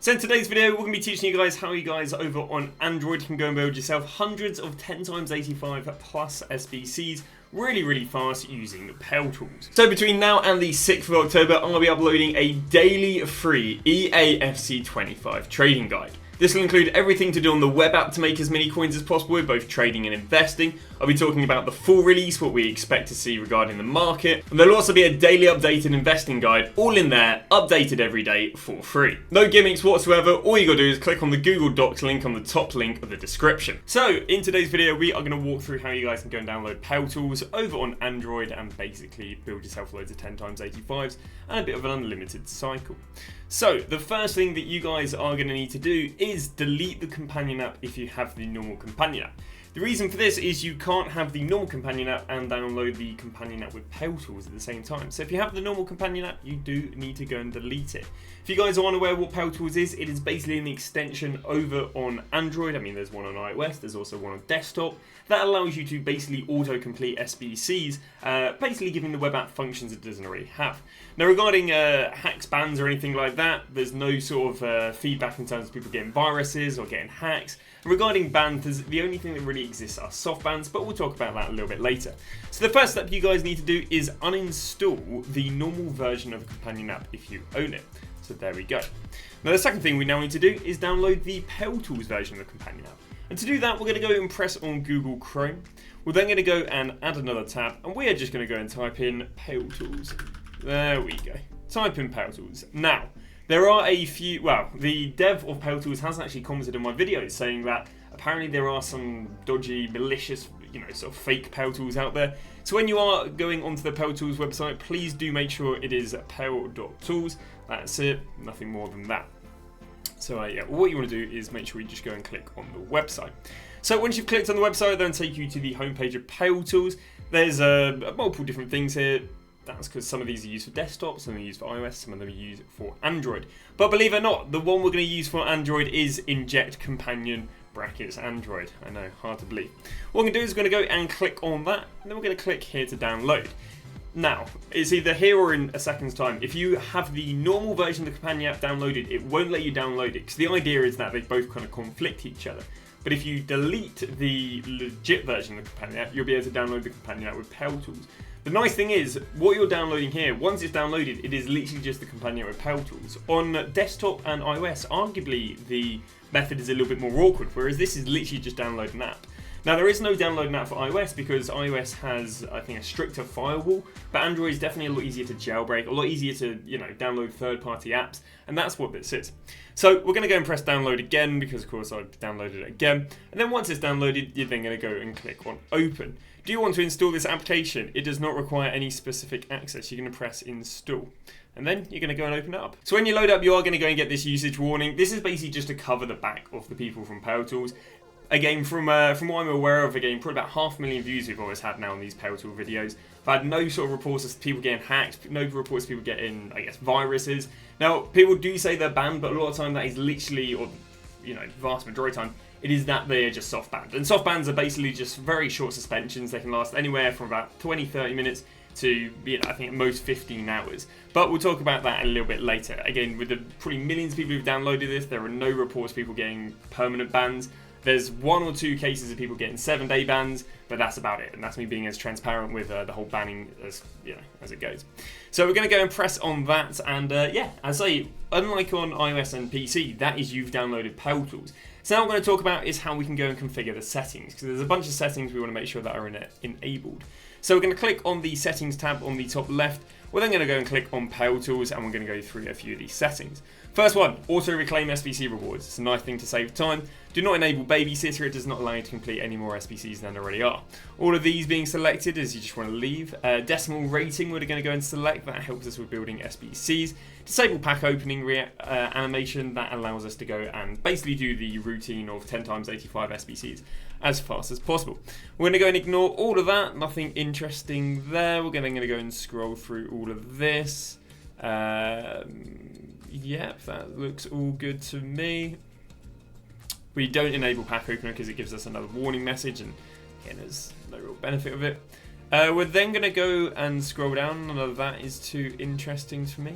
So in today's video, we're going to be teaching you guys how you guys over on Android can go and build yourself hundreds of 10x85 plus SBCs really fast using Paletools. So between now and the 6th of October, I'm going to be uploading a daily free EAFC 25 trading guide. This will include everything to do on the web app to make as many coins as possible with both trading and investing. I'll be talking about the full release, what we expect to see regarding the market, and there'll also be a daily updated investing guide, all in there, updated every day for free. No gimmicks whatsoever, all you gotta do is click on the Google Docs link on the top link of the description. So in today's video, we are gonna walk through how you guys can go and download Paletools over on Android and basically build yourself loads of 10x85s and a bit of an unlimited cycle. So the first thing that you guys are going to need to do is delete the companion app if you have the normal companion app. The reason for this is you can't have the normal companion app and download the companion app with Paletools at the same time. So if you have the normal companion app, you do need to go and delete it. If you guys are unaware what Paletools is, it is basically an extension over on Android. I mean, there's one on iOS, there's also one on desktop. That allows you to basically auto-complete SBCs, basically giving the web app functions it doesn't already have. Now regarding hacks, bans or anything like that, there's no sort of feedback in terms of people getting viruses or getting hacks. And regarding bans, the only thing that really exists are soft bans, but we'll talk about that a little bit later. So the first step you guys need to do is uninstall the normal version of the companion app if you own it. So there we go. Now the second thing we now need to do is download the Paletools version of the companion app. And to do that, we're going to go and press on Google Chrome. We're then going to go and add another tab, and we are just going to go and type in Paletools. There we go. Type in Paletools. Now, there are a few, well, the dev of Paletools has actually commented on my videos saying that apparently there are some dodgy, malicious, sort of fake Paletools out there. So when you are going onto the Paletools website, please do make sure it is pale.tools. That's it, nothing more than that. So yeah, what you want to do is make sure you just go and click on the website. So once you've clicked on the website, they'll take you to the homepage of Paletools. There's multiple different things here. That's because some of these are used for desktop, some are used for iOS, some of them are used for Android. But believe it or not, the one we're going to use for Android is Inject Companion brackets Android. I know, hard to believe. What we're going to do is we're going to go and click on that, and then we're going to click here to download. Now, it's either here or in a second's time. If you have the normal version of the companion app downloaded, it won't let you download it, because the idea is that they both kind of conflict each other. But if you delete the legit version of the companion app, you'll be able to download the companion app with Paletools. The nice thing is, what you're downloading here, once it's downloaded, it is literally just the companion app with Paletools. On desktop and iOS, arguably the method is a little bit more awkward, whereas this is literally just download an app. Now there is no download an app for iOS because iOS has, I think, a stricter firewall, but Android is definitely a lot easier to jailbreak, a lot easier to, download third-party apps, and that's what this is. So we're going to go and press download again because, of course, I've downloaded it again. And then once it's downloaded, you're then going to go and click on open. Do you want to install this application? It does not require any specific access. You're going to press install. And then you're going to go and open it up. So when you load up, you are going to go and get this usage warning. This is basically just to cover the back of the people from Paletools. Again, from what I'm aware of, again, probably about 500,000 views we've always had now on these Paletools videos. I've had no sort of reports of people getting hacked, no reports of people getting, viruses. Now, people do say they're banned, but a lot of time that is literally, or, vast majority of time, it is that they are just soft banned. And soft bans are basically just very short suspensions. They can last anywhere from about 20-30 minutes to, I think at most 15 hours. But we'll talk about that a little bit later. Again, with the probably millions of people who've downloaded this, there are no reports of people getting permanent bans. There's 1 or 2 cases of people getting 7-day bans, but that's about it. And that's me being as transparent with the whole banning as it goes. So we're going to go and press on that. And as I say, unlike on iOS and PC, that is you've downloaded Paletools. So now what we're going to talk about is how we can go and configure the settings, because there's a bunch of settings we want to make sure that are enabled. So we're going to click on the settings tab on the top left. We're then going to go and click on Paletools, and we're going to go through a few of these settings. First one, auto reclaim SBC rewards. It's a nice thing to save time. Do not enable babysitter. It does not allow you to complete any more SBCs than there already are. All of these being selected as you just want to leave. Decimal rating, we're going to go and select. That helps us with building SBCs. Disable pack opening animation. That allows us to go and basically do the routine of 10x85 SBCs as fast as possible. We're going to go and ignore all of that. Nothing interesting there. We're going to go and scroll through all of this. Yep, that looks all good to me. We don't enable pack opener because it gives us another warning message, and again, there's no real benefit of it. We're then going to go and scroll down. None of that is too interesting to me.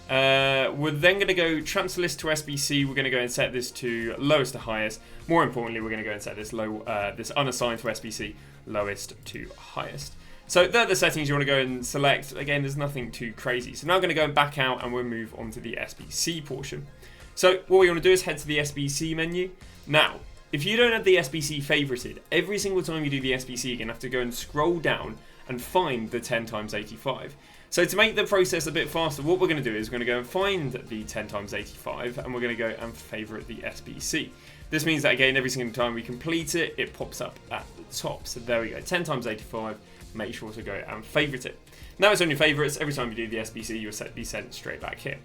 We're then going to go transfer list to SBC. We're going to go and set this to lowest to highest. More importantly, we're going to go and set this this unassigned to SBC, lowest to highest. So they're the settings you want to go and select. Again, there's nothing too crazy. So now I'm going to go and back out and we'll move on to the SBC portion. So what we want to do is head to the SBC menu. Now, if you don't have the SBC favorited, every single time you do the SBC, you're going to have to go and scroll down and find the 10x85. So to make the process a bit faster, what we're going to do is we're going to go and find the 10x85 and we're going to go and favorite the SBC. This means that again, every single time we complete it, it pops up at the top. So there we go, 10x85, make sure to go and favorite it. Now it's on your favorites, every time you do the SBC, you'll be sent straight back here.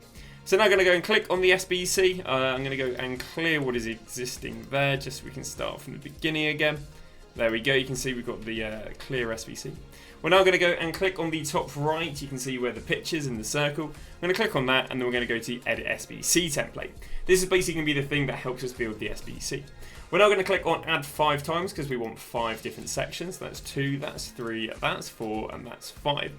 So now I'm going to go and click on the SBC. I'm going to go and clear what is existing there, just so we can start from the beginning again. There we go, you can see we've got the clear SBC. We're now going to go and click on the top right. You can see where the pitch is in the circle. I'm going to click on that and then we're going to go to Edit SBC Template. This is basically going to be the thing that helps us build the SBC. We're now going to click on Add 5 times because we want 5 different sections. That's 2, that's 3, that's 4, and that's 5.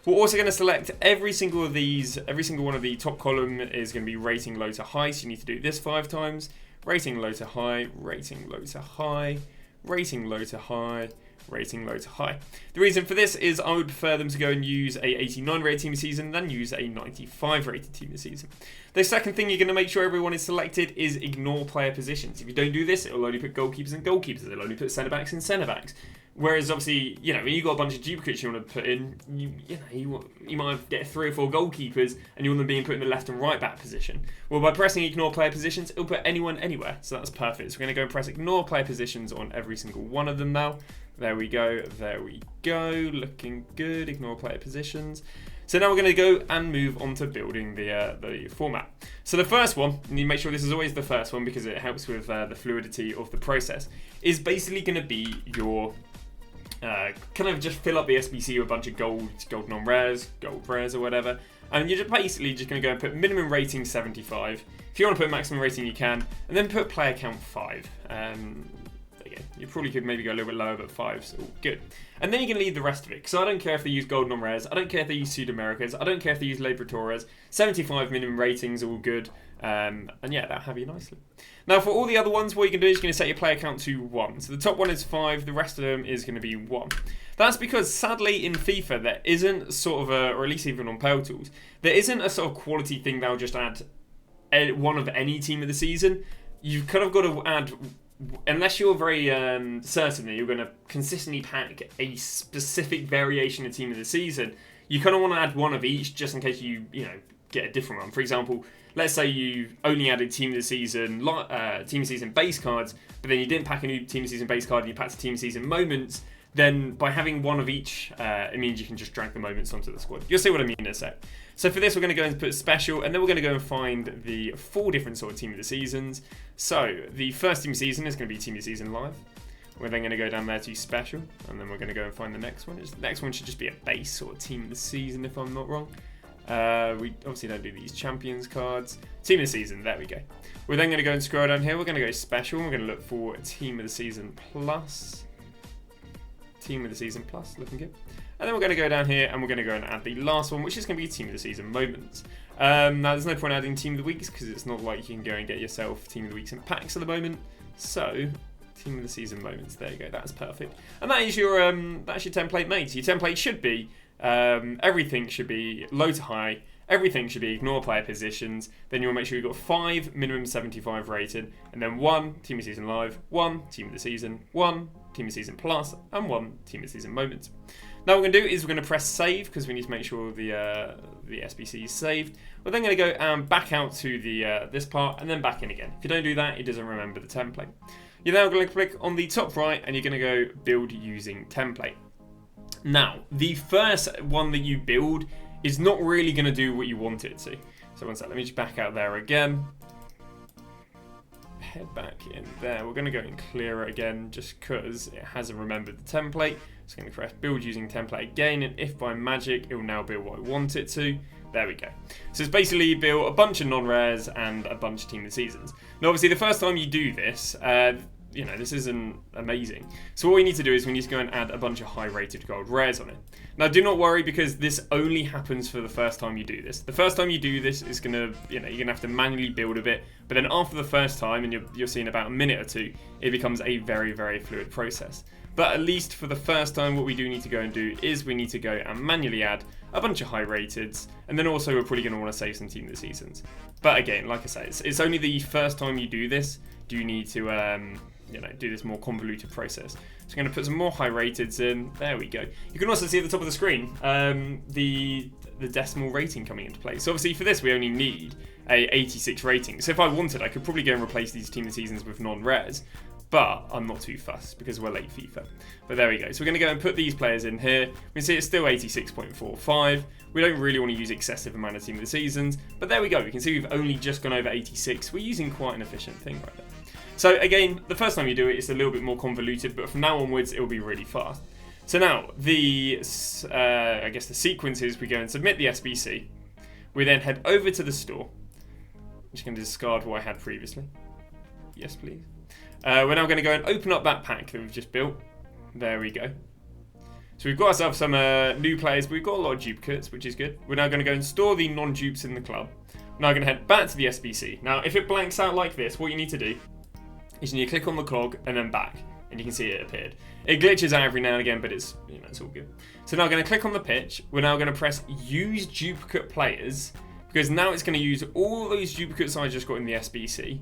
We're also going to select every single one of the top column is going to be rating low to high. So you need to do this 5 times. Rating low to high, rating low to high, rating low to high, rating low to high. The reason for this is I would prefer them to go and use a 89 rated team of the season than use a 95 rated team of the season. The second thing you're going to make sure everyone is selected is ignore player positions. If you don't do this, it'll only put goalkeepers and goalkeepers. It'll only put centre backs and centre backs. Whereas obviously, you know, when you've got a bunch of duplicates you want to put in, you might get 3 or 4 goalkeepers and you want them being put in the left and right back position. Well, by pressing ignore player positions, it'll put anyone anywhere. So that's perfect. So we're going to go and press ignore player positions on every single one of them now. There we go, looking good, ignore player positions. So now we're going to go and move on to building the format. So the first one, and you make sure this is always the first one because it helps with the fluidity of the process, is basically going to be your, kind of just fill up the SBC with a bunch of gold non-rares, gold rares or whatever, and you're just basically just going to go and put minimum rating 75. If you want to put maximum rating you can, and then put player count 5. You probably could maybe go a little bit lower, but 5's all good. And then you can leave the rest of it. Because I don't care if they use gold non-rares, I don't care if they use Sud-Americas, I don't care if they use Libertadores. 75 minimum ratings, all good. And yeah, that'll have you nicely. Now for all the other ones, what you can do is you're going to set your player count to 1. So the top one is 5, the rest of them is going to be 1. That's because sadly in FIFA there isn't sort of a, or at least even on Paletools, there isn't a sort of quality thing that'll just add one of any team of the season. You've kind of got to add, unless you're very certain that you're going to consistently pack a specific variation of team of the season, you kind of want to add one of each just in case you get a different one. For example, let's say you only added team of the season base cards, but then you didn't pack a new team of the season base card and you packed a team of the season moments. Then by having one of each, it means you can just drag the moments onto the squad. You'll see what I mean in a sec. So for this, we're going to go and put special, and then we're going to go and find the 4 different sort of team of the seasons. So the first team of the season is going to be team of the season live. We're then going to go down there to special, and then we're going to go and find the next one. The next one should just be a base sort of team of the season, if I'm not wrong. We obviously don't do these champions cards. Team of the season, there we go. We're then going to go and scroll down here. We're going to go special, and we're going to look for team of the season plus. Team of the season plus, looking good. And then we're going to go down here and we're going to go and add the last one, which is going to be team of the season moments. Now there's no point adding team of the weeks because it's not like you can go and get yourself team of the weeks in packs at the moment. So team of the season moments, there you go, that's perfect. And that is your template made. So your template should be everything should be low to high. Everything should be ignore player positions. Then you'll make sure you've got 5 minimum 75 rated, and then 1 team of the season live, 1 team of the season, 1 team of the season plus, and 1 team of the season moments. Now what we're going to do is we're going to press save because we need to make sure the SBC is saved. We're then going to go back out to the this part and then back in again. If you don't do that, it doesn't remember the template. You're now going to click on the top right and you're going to go build using template. Now the first one that you build is not really going to do what you want it to. So one sec, let me just back out there again. Head back in there. We're going to go and clear it again just because it hasn't remembered the template. It's going to press build using template again, and if by magic it will now build what I want it to. There we go. So it's basically built a bunch of non-rares and a bunch of team of the seasons. Now obviously the first time you do this, you know, this isn't amazing. So what we need to do is we need to go and add a bunch of high rated gold rares on it. Now do not worry, because this only happens for the first time you do this. The first time you do this is gonna, you know, you're gonna have to manually build a bit, but then after the first time, and you're seeing about a minute or two, it becomes a very, very fluid process. But at least for the first time, what we do need to go and do is we need to go and manually add a bunch of high rateds, and then also we're probably going to want to save some team of the seasons. But again, like I say, it's only the first time you do this, do you need to you know, do this more convoluted process. So I'm going to put some more high rateds in. There we go. You can also see at the top of the screen the decimal rating coming into play. So obviously for this we only need a 86 rating. So if I wanted, I could probably go and replace these team of the seasons with non-rares. But I'm not too fussed because we're late FIFA. But there we go. So we're going to go and put these players in here. We can see it's still 86.45. We don't really want to use excessive amount of team of the seasons. But there we go. We can see we've only just gone over 86. We're using quite an efficient thing right there. So again, the first time you do it, it's a little bit more convoluted. But from now onwards, it will be really fast. So now, I guess the sequence is we go and submit the SBC. We then head over to the store. I'm just going to discard what I had previously. Yes, please. We're now going to go and open up that pack that we've just built. There we go. So we've got ourselves some new players, but we've got a lot of duplicates, which is good. We're now going to go and store the non-dupes in the club. We're now going to head back to the SBC. Now, if it blanks out like this, what you need to do is you need to click on the clog and then back, and you can see it appeared. It glitches out every now and again, but it's, you know, it's all good. So now I'm going to click on the pitch. We're now going to press Use Duplicate Players, because now it's going to use all those duplicates I just got in the SBC.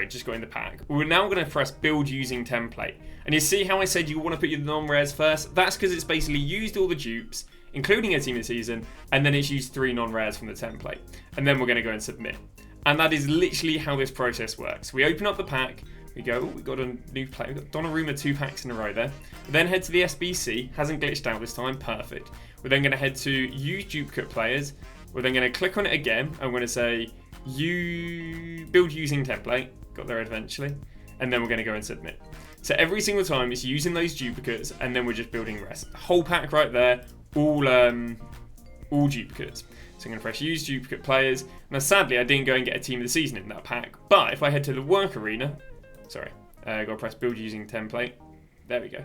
Just got in the pack. We're now going to press build using template. And you see how I said you want to put your non-rares first? That's because it's basically used all the dupes, including a team of the season, and then it's used 3 non-rares from the template. And then we're going to go and submit. And that is literally how this process works. We open up the pack, we go, we got a new player, we've got Donnarumma 2 packs in a row there. We then head to the SBC, hasn't glitched out this time, perfect. We're then going to head to use duplicate players. We're then going to click on it again. I'm going to say, you build using template, got there eventually, and then we're going to go and submit. So every single time it's using those duplicates, and then we're just building rest. Whole pack right there, all duplicates. So I'm going to press use duplicate players. Now sadly I didn't go and get a team of the season in that pack, but if I head to the work arena, got to press build using template. There we go.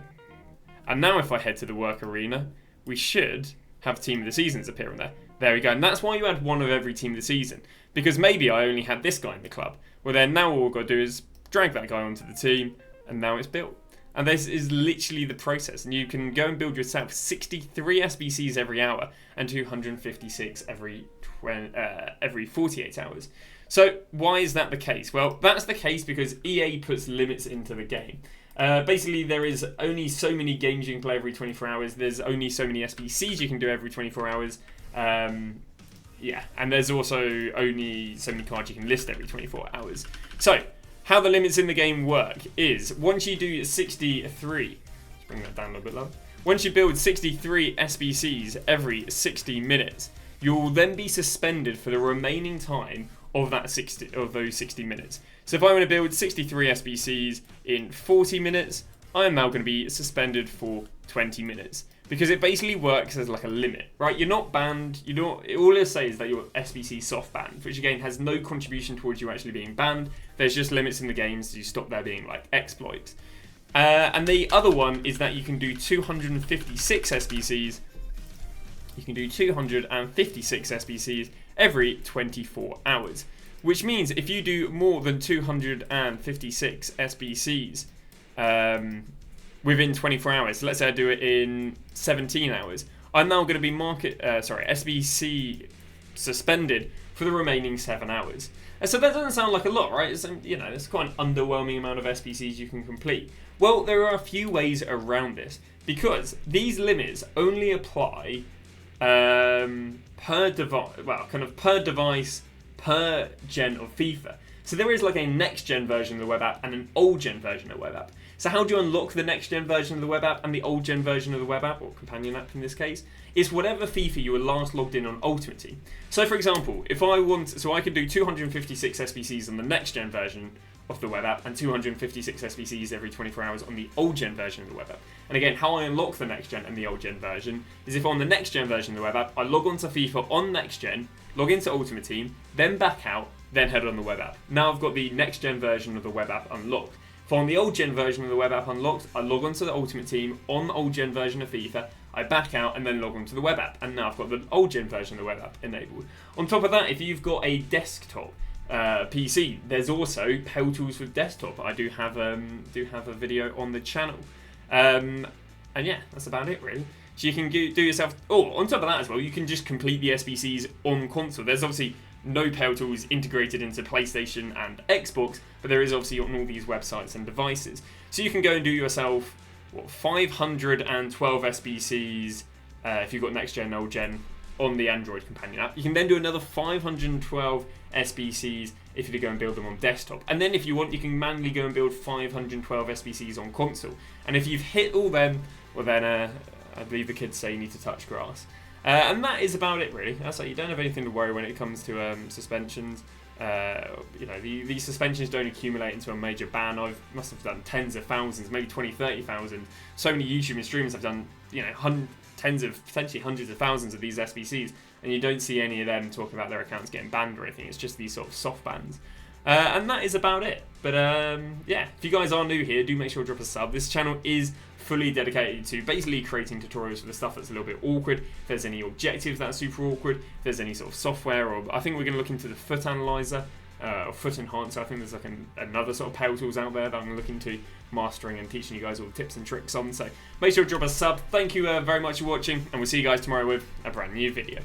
And now if I head to the work arena, we should have team of the seasons appear on there. There we go. And that's why you add one of every team of the season. Because maybe I only had this guy in the club. Well then now all we've got to do is drag that guy onto the team, and now it's built. And this is literally the process. And you can go and build yourself 63 SBCs every hour and 256 every 48 hours. So why is that the case? Well, that's the case because EA puts limits into the game. Basically, there is only so many games you can play every 24 hours. There's only so many SBCs you can do every 24 hours. Yeah, and there's also only so many cards you can list every 24 hours. So, how the limits in the game work is, once you do 63, let's bring that down a little bit lower. Once you build 63 SBCs every 60 minutes, you'll then be suspended for the remaining time of those 60 minutes. So if I want to build 63 SBCs in 40 minutes, I am now going to be suspended for 20 minutes. Because it basically works as like a limit, right? You're not banned. All it'll say is that you're SBC soft banned, which again has no contribution towards you actually being banned. There's just limits in the game, so you stop there being like exploits. And the other one is that you can do 256 SBCs. You can do 256 SBCs every 24 hours, which means if you do more than 256 SBCs, within 24 hours, so let's say I do it in 17 hours, I'm now going to be SBC suspended for the remaining 7 hours. And so that doesn't sound like a lot, right? It's, it's quite an underwhelming amount of SBCs you can complete. Well, there are a few ways around this, because these limits only apply per device, per gen of FIFA. So there is like a next-gen version of the web app and an old-gen version of the web app. So how do you unlock the next-gen version of the web app and the old-gen version of the web app, or companion app in this case? It's whatever FIFA you were last logged in on Ultimate Team. So for example, if I could do 256 SBCs on the next-gen version of the web app and 256 SBCs every 24 hours on the old-gen version of the web app. And again, how I unlock the next-gen and the old-gen version is if on the next-gen version of the web app, I log onto FIFA on next-gen, log into Ultimate Team, then back out, then head on the web app. Now I've got the next-gen version of the web app unlocked. From the old gen version of the web app unlocked, I log onto the Ultimate Team on the old gen version of FIFA, I back out and then log on to the web app, and now I've got the old gen version of the web app enabled. On top of that, if you've got a desktop PC, there's also Paletools with desktop. I do have a video on the channel, and yeah, that's about it really. So you can do yourself. Oh, on top of that as well, you can just complete the SBCs on console. There's obviously no Paletools integrated into PlayStation and Xbox, but there is obviously on all these websites and devices. So you can go and do yourself 512 SBCs if you've got next gen, old gen on the Android companion app. You can then do another 512 SBCs if you go and build them on desktop. And then if you want, you can manually go and build 512 SBCs on console. And if you've hit all them, well then I believe the kids say you need to touch grass. And that is about it really. That's like, you don't have anything to worry when it comes to suspensions. You know, these suspensions don't accumulate into a major ban. Must have done tens of thousands, maybe 20, 30,000. So many YouTube streamers have done, you know, tens of, potentially hundreds of thousands of these SBCs, and you don't see any of them talking about their accounts getting banned or anything. It's just these sort of soft bans. And that is about it. But yeah, if you guys are new here, do make sure to drop a sub. This channel is fully dedicated to basically creating tutorials for the stuff that's a little bit awkward. If there's any objectives that are super awkward, if there's any sort of software, or I think we're going to look into the foot analyzer or foot enhancer. I think there's like another sort of Paletools out there that I'm going to look into mastering and teaching you guys all the tips and tricks on. So make sure to drop a sub. Thank you very much for watching, and we'll see you guys tomorrow with a brand new video.